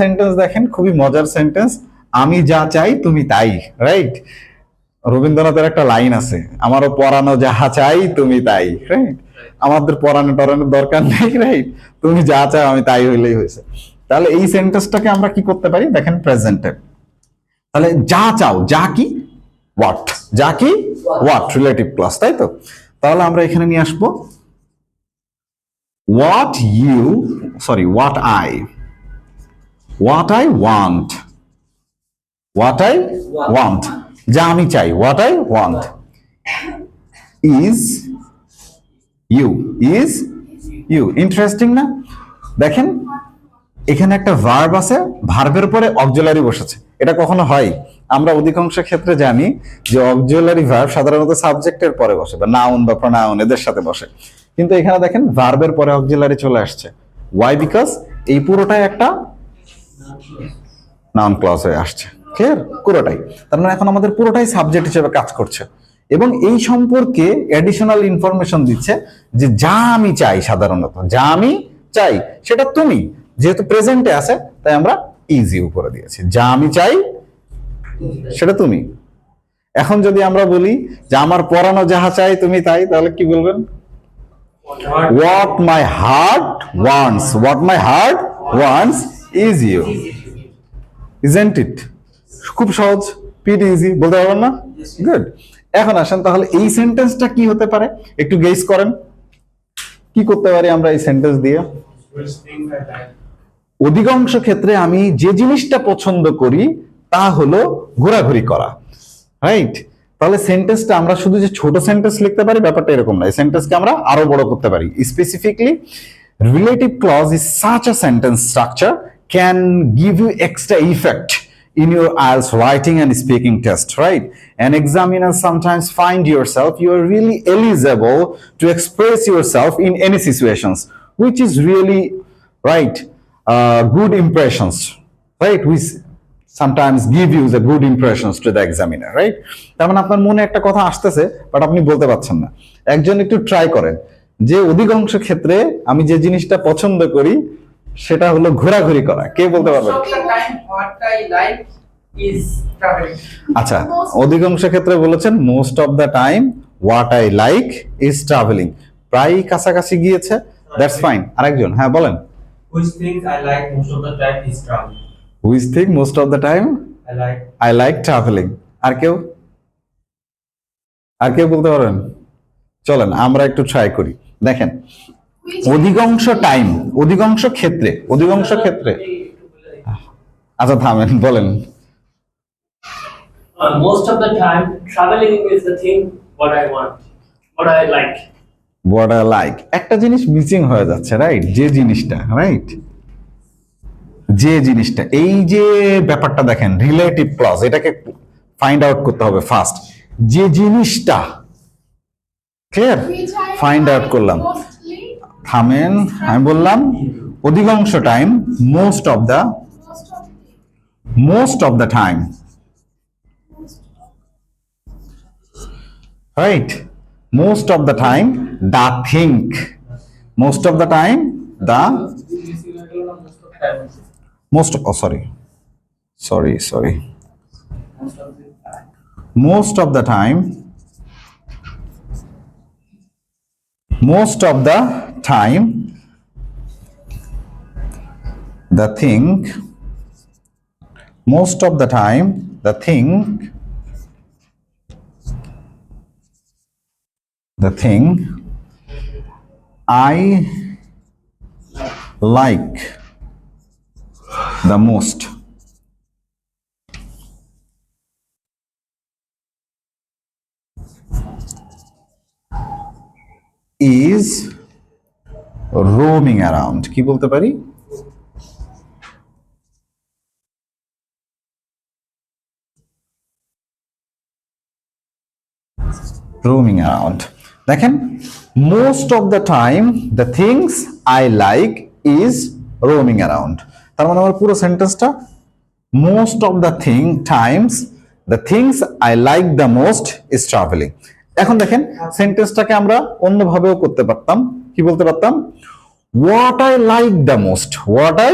Sentence দেখেন, খুবই মজার সেন্টেন্স। আমি যা চাই তুমি তাই, রাইট? রবীন্দ্রনাথের একটা লাইন আছে, আমারও পরানো যাহা চাই তুমি তাই, রাইট? আমাদের পরানো টরানোর দরকার নেই, রাইট? তুমি যা চাও আমি তাই হইলেই হয়েছে। তাহলে এই সেন্টেন্সটাকে আমরা কি করতে পারি দেখেন, প্রেজেন্টে। তাহলে যা চাও, যা কি হোয়াট, যা কি হোয়াট, রিলেটিভ ক্লজ, তাই তো? তাহলে আমরা এখানে নিয়ে আসবো what you, sorry, what I want, what I want, যা আমি চাই, what I want is you, interesting না? দেখেন এখানে একটা ভার্ব আছে, ভার্বের উপরে অক্সিলারি বসেছে। এটা কখনো হয়? আমরা অধিকাংশ ক্ষেত্রে জানি যে অক্সিলারি ভার্ব সাধারণত সাবজেক্টের পরে বসে, বা নাউন বা প্রোনাউন এদের সাথে বসে, কিন্তু এখানে দেখেন ভার্বের পরে অক্সিলারি চলে আসছে। ওয়াই? বিকজ এই পুরোটাই একটা নাউন ক্লজ হয়ে আসছে। ক্লিয়ার? পুরোটাই। তার মানে এখন আমাদের পুরোটাই সাবজেক্ট হিসেবে কাজ করছে, এবং এই সম্পর্কে অ্যাডিশনাল ইনফরমেশন দিচ্ছে যে যা আমি চাই, সাধারণত যা আমি চাই সেটা তুমি, যেহেতু প্রেজেন্টে আছে তাই আমরা ইজি উপরে দিয়েছি, যা আমি চাই সেটা তুমি। এখন যদি আমরা বলি যে আমার পরানো যাহা চাই তুমি তাই, তাহলে কি বলবেন? what my heart wants is you, isn't it? খুব সহজ, পিট ইজি, বলতে পারবেন না? গুড। এখন আসেন তাহলে এই সেন্টেন্সটা কি হতে পারে, একটু গেস করেন কি করতে পারি আমরা এই সেন্টেন্স দিয়ে। অধিকাংশ ক্ষেত্রে আমি যে জিনিসটা পছন্দ করি তা হলো ঘোরাঘুরি করা, রাইট? তাহলে সেন্টেন্সটা আমরা শুধু যে ছোট সেন্টেন্স লিখতে পারি ব্যাপারটা এরকম না, এই সেন্টেন্সকে আমরা আরো বড় করতে পারি। Specifically relative clause is such a sentence structure can give you extra effect in your IELTS writing and speaking test, right? And examiners sometimes find yourself you are really eligible to express yourself in any situations, which is really right, good impressions, right? Which sometimes give you the good impressions to the examiner, right? তার মানে আপনার মনে একটা কথা আসতেছে but আপনি বলতে পারছেন না। একজন একটু ট্রাই করেন যে অধিকাংশ ক্ষেত্রে আমি যে জিনিসটা পছন্দ করি সেটা হলো ঘোরাঘুরি করা। কে বলতে পারবে? আচ্ছা, অধিকাংশ ক্ষেত্রে বলেছেন most of the time what I like is travelling, প্রায় কাছাকাছি গিয়েছে, দ্যাটস ফাইন। আরেকজন, হ্যাঁ বলেন। Which things I like most of the time is traveling. Which thing most of the time I like traveling. আর কেউ বলতে পারেন? চলেন আমরা একটু ট্রাই করি। দেখেন অধিকাংশ টাইম, অধিকাংশ ক্ষেত্রে আচ্ছা থামেন, বলেন। Most of the time traveling is the thing what I want, what I like. What I like, একটা জিনিস মিসিং হয়ে যাচ্ছে, রাইট? যে জিনিসটা, রাইট, যে জিনিসটা, এই যে ব্যাপারটা দেখেন রিলেটিভ ক্লজ, এটাকে ফাইন্ড আউট করতে হবে ফার্স্ট। যে জিনিসটা, ক্লিয়ার? ফাইন্ড আউট করলাম। থামেন, আমি বললাম অধিকাংশ time, most of the time, right? Most of the time the think, most of the time the most, oh sorry most of the time, most of the time the think, most of the time the thing, the thing I like the most is roaming around. কি বলতে পারি? roaming around. দেখেন most of the time the things I like is roaming around, তার মানে আমার পুরো সেন্টেন্সটা most of the times the things I like the most is traveling. এখন দেখেন সেন্টেন্সটাকে আমরা অন্যভাবেও করতে পারতাম। কি বলতে পারতাম? what I like the most, what I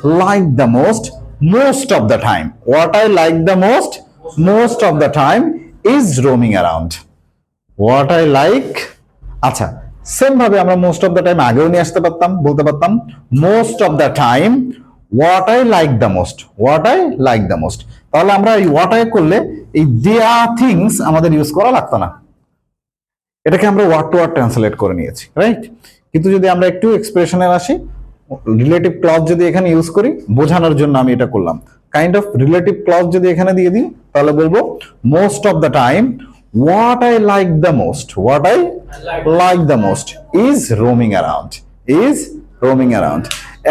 like the most of the time, what I like the most of the time is roaming around. What I like, আচ্ছা same ভাবে আমরা মোস্ট অফ দ্য টাইম আগেও নিয়ে আসতে পারতাম, বলতে পারতাম most of the time what I like the most, what I like the most. তাহলে আমরা এই হোয়াট আই করলে এই দেয়া থিংস আমাদের ইউজ করা লাগতো না, এটাকে আমরা ওয়ার্ড টু ওয়ার্ড ট্রান্সলেট করে নিয়েছি, রাইট? কিন্তু যদি আমরা একটু এক্সপ্রেশনে আসি, রিলেটিভ ক্লজ যদি এখানে ইউজ করি, বোঝানোর জন্য আমি এটা করলাম, কাইন্ড অফ রিলেটিভ ক্লজ যদি এখানে দিয়ে দিই, তাহলে বলবো most of the time what I like the most, what I like the most is roaming around, is roaming around.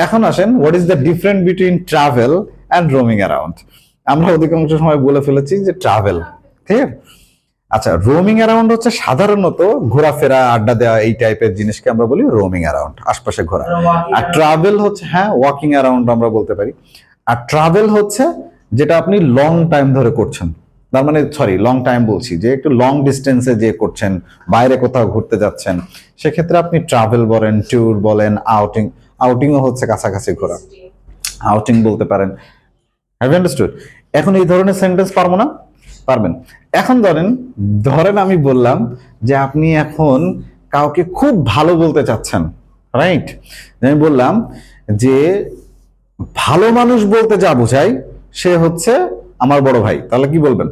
এখন আসেন, what is the difference between travel and roaming around? আমরা অধিকাংশ সময় বলে ফেলেছি যে ট্রাভেল, ক্লিয়ার? আচ্ছা, roaming around হচ্ছে সাধারণত ঘোরাফেরা, আড্ডা দেওয়া, এই টাইপের জিনিসকে আমরা বলি রোমিং অ্যারাউন্ড, আশপাশে ঘোরা। আর ট্রাভেল হচ্ছে, হ্যাঁ, ওয়াকিং অ্যারাউন্ড আমরা বলতে পারি। আর ট্রাভেল হচ্ছে যেটা আপনি লং টাইম ধরে করছেন, তার মানে সরি লং টাইম বলছি, যে একটু লং ডিস্টেন্সে যে করছেন, বাইরে কোথাও ঘুরতে যাচ্ছেন, সেক্ষেত্রে আপনি ট্রাভেল বলেন, ট্যুর বলেন, আউটিং, আউটিংও হচ্ছে কাছাকাছি ঘোরা, আউটিং বলতে পারেন। Have you understood? এখন এই ধরনের সেন্টেন্স পারবো না? পারবেন। এখন ধরেন আমি বললাম যে আপনি এখন কাউকে খুব ভালো বলতে চাচ্ছেন, রাইট? আমি বললাম যে ভালো মানুষ বলতে যা বোঝায় সে হচ্ছে আমার বড় ভাই, তাহলে কি বলবেন?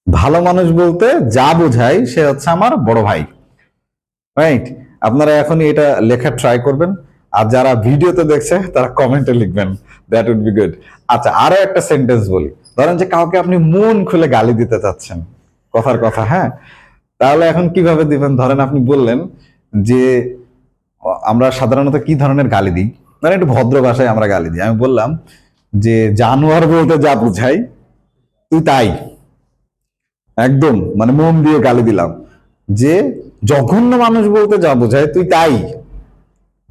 ভালো মানুষ বলতে যা বোঝায় সে হচ্ছে আমার বড় ভাই, রাইট? আপনারা এখনই এটা লেখা ট্রাই করবেন, আর যারা ভিডিওতে দেখছে তারা কমেন্টে লিখবেন, দ্যাট উড বি গুড। আচ্ছা, আরো একটা সেন্টেন্স বলি, ধরেন যে কাউকে আপনি মন খুলে গালি দিতে চাচ্ছেন, কথার কথা, হ্যাঁ, তাহলে এখন কিভাবে দিবেন? ধরেন আপনি বললেন যে আমরা সাধারণত কি ধরনের গালি দিই, মানে একটু ভদ্র ভাষায় আমরা গালি দিই। আমি বললাম যে জানোয়ার বলতে যা বুঝাই তুই তাই, একদম মানে মন দিয়ে গালি দিলাম, যে জঘন্য মানুষ বলতে যা বোঝায় তুই তাই,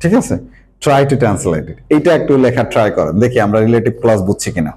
ঠিক আছে? ট্রাই টু ট্রান্সলেট ইট, এইটা একটু লেখা ট্রাই করেন, দেখি আমরা রিলেটিভ ক্লজ বুঝছি কিনা।